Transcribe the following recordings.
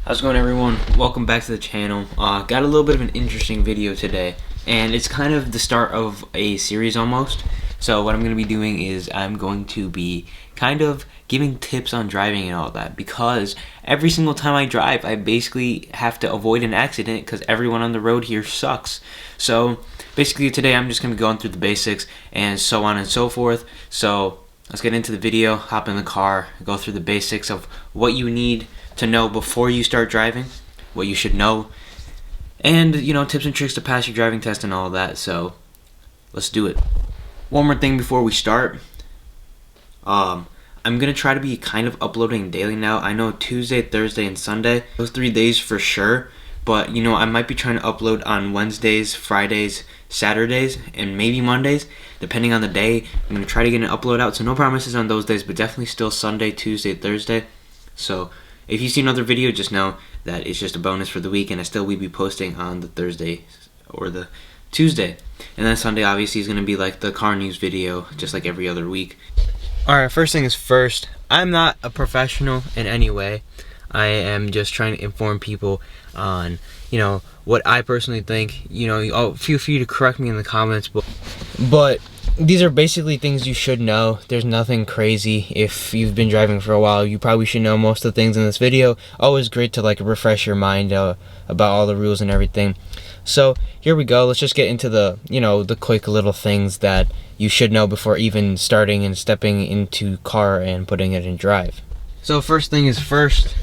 How's it going, everyone? Welcome back to the channel. Got a little bit of an interesting video today, and it's kind of the start of a series almost. So what I'm going to be doing is I'm going to be kind of giving tips on driving and all that, because every single time I drive I basically have to avoid an accident because everyone on the road here sucks. So basically today I'm just going to be going through the basics and so on and so forth. So let's get into the video, hop in the car, go through the basics of what you need to know before you start driving, what you should know, and tips and tricks to pass your driving test and all that. So let's do it. One more thing before we start. I'm gonna try to be kind of uploading daily now. I know Tuesday, Thursday, and Sunday, those 3 days for sure, but I might be trying to upload on Wednesdays, Fridays, Saturdays, and maybe Mondays, depending on the day. I'm gonna try to get an upload out, so no promises on those days, but definitely still Sunday, Tuesday, Thursday. So if you see another video, just know that it's just a bonus for the week, and I still will be posting on the Thursday or the Tuesday. And then Sunday obviously is going to be like the car news video, just like every other week. Alright, first thing is first, I'm not a professional in any way. I am just trying to inform people on, what I personally think. Feel free to correct me in the comments, but these are basically things you should know. There's nothing crazy. If you've been driving for a while, you probably should know most of the things in this video. Always great to refresh your mind about all the rules and everything. So here we go. Let's just get into the quick little things that you should know before even starting and stepping into car and putting it in drive. So first thing is first,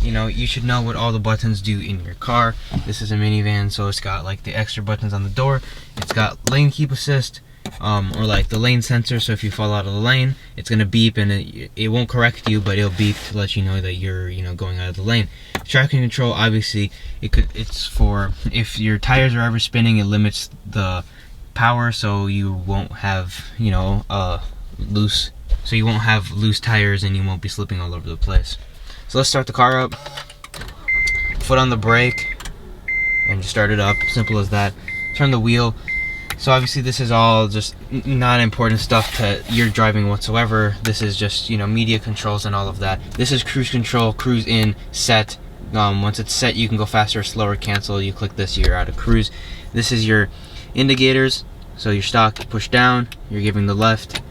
you should know what all the buttons do in your car. This is a minivan, so it's got the extra buttons on the door. It's got lane keep assist, or the lane sensor, so if you fall out of the lane, it's gonna beep, and it won't correct you, but it'll beep to let you know that you're going out of the lane. Traction control, obviously it's for if your tires are ever spinning, it limits the power, so you won't have loose tires, and you won't be slipping all over the place. So let's start the car up. Foot on the brake and just start it up, simple as that. Turn the wheel. So obviously this is all just not important stuff to your driving whatsoever. This is just media controls and all of that. This is cruise control, cruise in, set. Once it's set, you can go faster or slower, cancel. You click this, you're out of cruise. This is your indicators. So your stock, you push down, you're giving the left,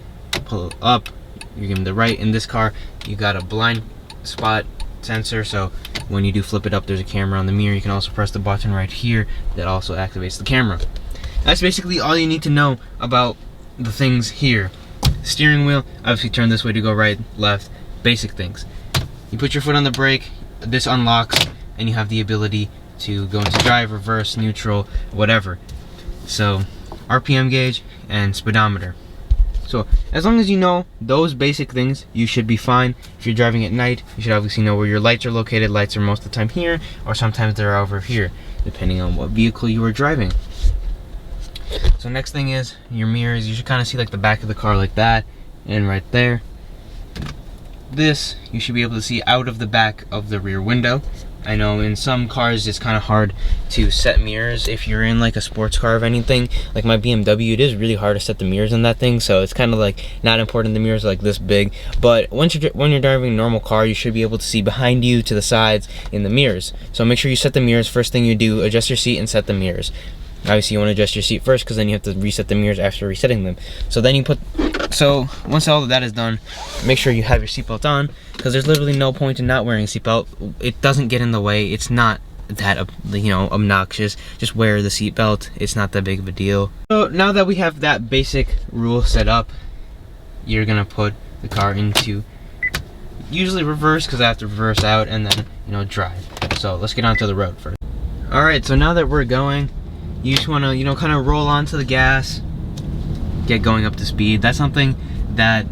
pull up, you're giving the right. In this car, you got a blind spot sensor, so when you do flip it up, there's a camera on the mirror. You can also press the button right here that also activates the camera. That's basically all you need to know about the things here. Steering wheel, obviously turn this way to go right, left, basic things. You put your foot on the brake, this unlocks, and you have the ability to go into drive, reverse, neutral, whatever. So RPM gauge and speedometer. So as long as you know those basic things, you should be fine. If you're driving at night, you should obviously know where your lights are located. Lights are most of the time here, or sometimes they're over here, depending on what vehicle you are driving. So next thing is your mirrors. You should kind of see the back of the car like that, and right there. This, you should be able to see out of the back of the rear window. I know in some cars it's kind of hard to set mirrors. If you're in a sports car of anything, like my BMW, it is really hard to set the mirrors in that thing, so it's kind of not important. The mirrors are this big, but when you're driving a normal car, you should be able to see behind you, to the sides, in the mirrors. So make sure you set the mirrors. First thing you do, adjust your seat and set the mirrors. Obviously you want to adjust your seat first, because then you have to reset the mirrors after resetting them. So once all of that is done, make sure you have your seatbelt on, because there's literally no point in not wearing a seatbelt. It doesn't get in the way. It's not that obnoxious. Just wear the seatbelt. It's not that big of a deal. So now that we have that basic rule set up, you're gonna put the car into usually reverse, because I have to reverse out, and then drive. So let's get onto the road first. Alright, so now that we're going, you just want to kind of roll onto the gas, get going up to speed. That's something that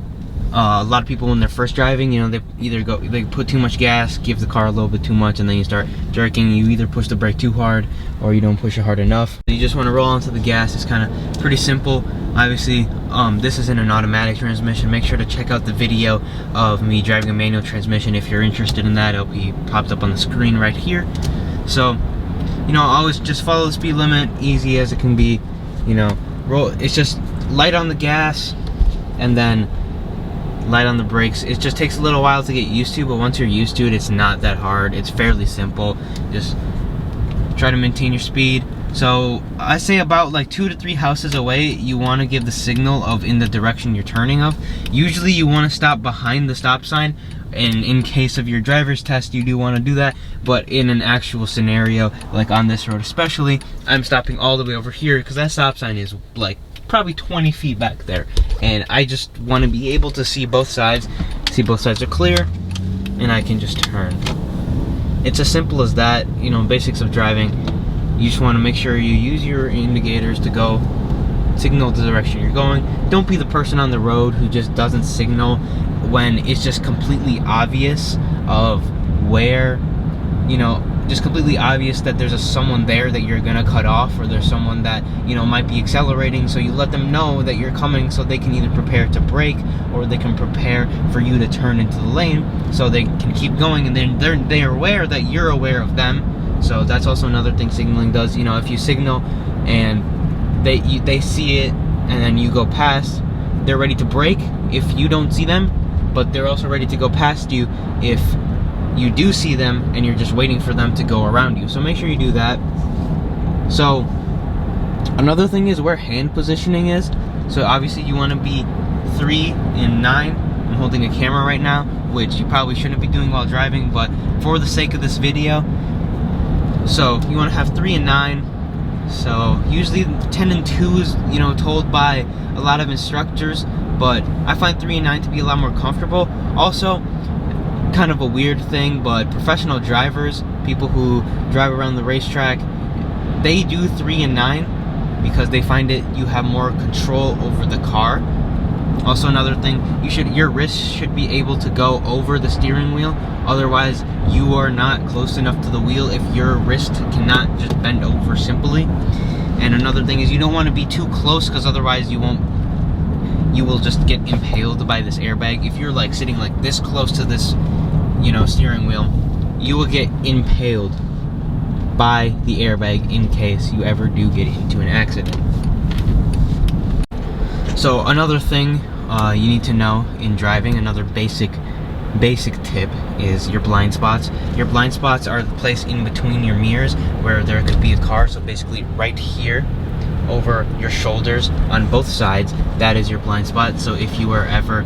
a lot of people, when they're first driving, they put too much gas, give the car a little bit too much, and then you start jerking. You either push the brake too hard, or you don't push it hard enough. You just want to roll onto the gas. It's kind of pretty simple. Obviously this isn't an automatic transmission. Make sure to check out the video of me driving a manual transmission if you're interested in that. It'll be popped up on the screen right here. So always just follow the speed limit, easy as it can be. Roll. It's just light on the gas, and then light on the brakes. It just takes a little while to get used to, but once you're used to it, it's not that hard. It's fairly simple. Just try to maintain your speed. So I say about like 2 to 3 houses away, you want to give the signal of in the direction you're turning of. Usually you want to stop behind the stop sign, and in case of your driver's test, you do want to do that. But in an actual scenario, like on this road especially, I'm stopping all the way over here because that stop sign is like probably 20 feet back there, and I just want to be able to see both sides are clear, and I can just turn. It's as simple as that. You know, basics of driving. You just want to make sure you use your indicators to go signal the direction you're going. Don't be the person on the road who just doesn't signal when it's just completely obvious of where, you know, just completely obvious that there's someone there that you're gonna cut off, or there's someone that, you know, might be accelerating, so you let them know that you're coming so they can either prepare to brake or they can prepare for you to turn into the lane so they can keep going, and then they're aware that you're aware of them. So that's also another thing signaling does. You know, if you signal and they see it and then you go past, they're ready to brake if you don't see them, but they're also ready to go past you if you do see them and you're just waiting for them to go around you. So make sure you do that. So another thing is where hand positioning is. So obviously you want to be 3 and 9. I'm holding a camera right now, which you probably shouldn't be doing while driving, but for the sake of this video, so you want to have 3 and 9. So usually 10 and 2 is, you know, told by a lot of instructors, but I find 3 and 9 to be a lot more comfortable. Also, kind of a weird thing, but professional drivers, people who drive around the racetrack, they do 3 and 9 because they find it you have more control over the car. Also another thing, your wrist should be able to go over the steering wheel, otherwise you are not close enough to the wheel if your wrist cannot just bend over simply. And another thing is you don't want to be too close, because otherwise you will just get impaled by this airbag. If you're like sitting like this close to this, you know, steering wheel, you will get impaled by the airbag in case you ever do get into an accident. So another thing you need to know in driving, another basic tip, is your blind spots. Your blind spots are the place in between your mirrors where there could be a car. So basically right here over your shoulders on both sides, that is your blind spot. So if you are ever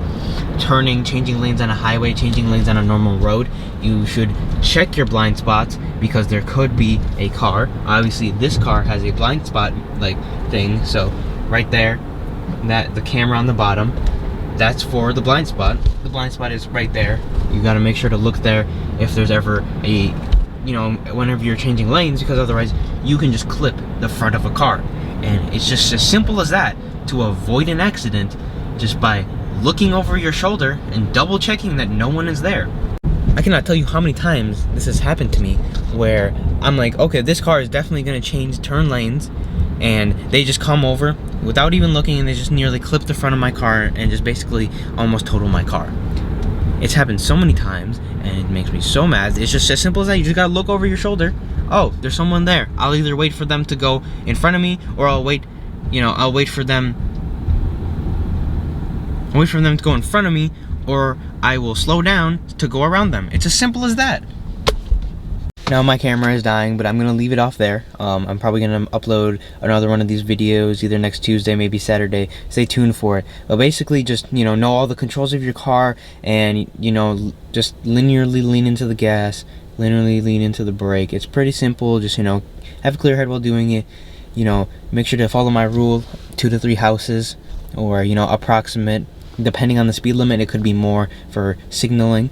turning, changing lanes on a highway, changing lanes on a normal road, you should check your blind spots because there could be a car. Obviously this car has a blind spot like thing, so right there, that the camera on the bottom, that's for the blind spot. The blind spot is right there. You got to make sure to look there if there's ever a, you know, whenever you're changing lanes, because otherwise you can just clip the front of a car. And it's just as simple as that to avoid an accident, just by looking over your shoulder and double checking that no one is there. I cannot tell you how many times this has happened to me where I'm like, okay, this car is definitely going to change turn lanes, and they just come over without even looking, and they just nearly clip the front of my car and just basically almost total my car. It's happened so many times and it makes me so mad. It's just as simple as that. You just gotta look over your shoulder. Oh, there's someone there. I'll either wait for them to go in front of me, or I'll wait for them to go in front of me, or I will slow down to go around them. It's as simple as that. Now my camera is dying, but I'm going to leave it off there. I'm probably going to upload another one of these videos either next Tuesday, maybe Saturday. Stay tuned for it. But basically just, you know all the controls of your car, and, just linearly lean into the gas, linearly lean into the brake. It's pretty simple. Just, have a clear head while doing it. Make sure to follow my rule, 2 to 3 houses, or, approximate. Depending on the speed limit, it could be more for signaling.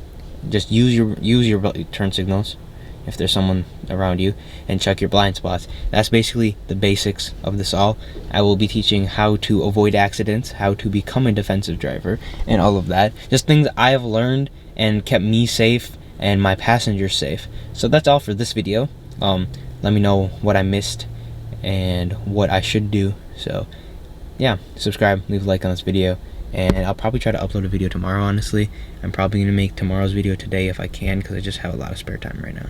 Just use your turn signals if there's someone around you, and check your blind spots. That's basically the basics of this all. I will be teaching how to avoid accidents, how to become a defensive driver, and all of that. Just things I have learned and kept me safe and my passengers safe. So that's all for this video. Let me know what I missed and what I should do. So yeah, subscribe, leave a like on this video, and I'll probably try to upload a video tomorrow. Honestly, I'm probably going to make tomorrow's video today if I can, because I just have a lot of spare time right now.